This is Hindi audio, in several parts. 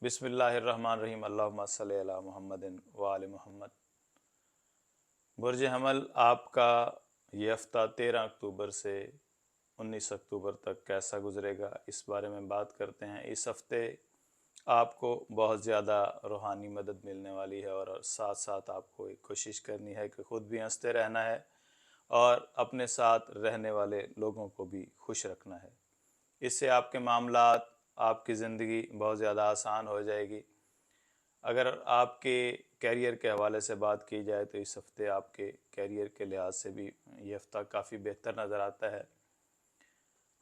बिस्मिल्लाहिर्रहमानिर्रहीम अल्लाहुम्मा सल्ली अला मुहम्मदिन व आले मुहम्मद। बुर्ज हमल आपका ये हफ़्ता 13 अक्टूबर से 19 अक्टूबर तक कैसा गुजरेगा, इस बारे में बात करते हैं। इस हफ़्ते आपको बहुत ज़्यादा रूहानी मदद मिलने वाली है और साथ साथ आपको एक कोशिश करनी है कि ख़ुद भी हंसते रहना है और अपने साथ रहने वाले लोगों को भी खुश रखना है। इससे आपके मामलात, आपकी ज़िंदगी बहुत ज़्यादा आसान हो जाएगी। अगर आपके कैरियर के हवाले से बात की जाए तो इस हफ़्ते आपके कैरियर के लिहाज से भी ये हफ़्ता काफ़ी बेहतर नज़र आता है।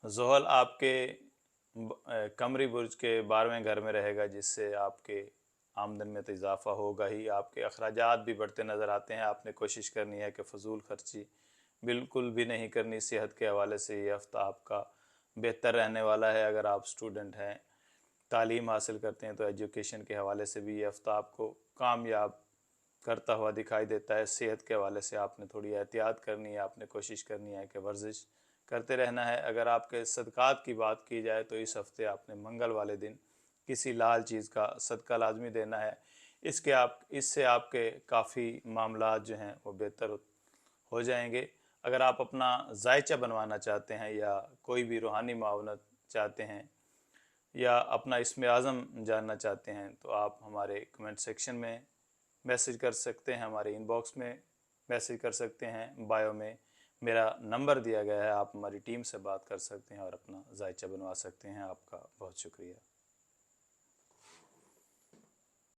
ज़ोहल आपके कमरी बुर्ज के 12वें घर में रहेगा, जिससे आपके आमदन में तो इजाफ़ा होगा ही, आपके अखराजात भी बढ़ते नज़र आते हैं। आपने कोशिश करनी है कि फ़जूल ख़र्ची बिल्कुल भी नहीं करनी। सेहत के हवाले से ये हफ़्ता आपका बेहतर रहने वाला है। अगर आप स्टूडेंट हैं, तालीम हासिल करते हैं, तो एजुकेशन के हवाले से भी ये हफ़्ता आपको कामयाब करता हुआ दिखाई देता है। सेहत के हवाले से आपने थोड़ी एहतियात करनी है, आपने कोशिश करनी है कि वर्जिश करते रहना है। अगर आपके सदक़ात की बात की जाए तो इस हफ़्ते आपने मंगल वाले दिन किसी लाल चीज़ का सदका लाजमी देना है। इससे आपके काफ़ी मामलात जो हैं वो बेहतर हो जाएंगे। अगर आप अपना जायचा बनवाना चाहते हैं या कोई भी रूहानी मावनत चाहते हैं या अपना इसमें आज़म जानना चाहते हैं, तो आप हमारे कमेंट सेक्शन में मैसेज कर सकते हैं, हमारे इनबॉक्स में मैसेज कर सकते हैं। बायो में मेरा नंबर दिया गया है, आप हमारी टीम से बात कर सकते हैं और अपना जायचा बनवा सकते हैं। आपका बहुत शुक्रिया।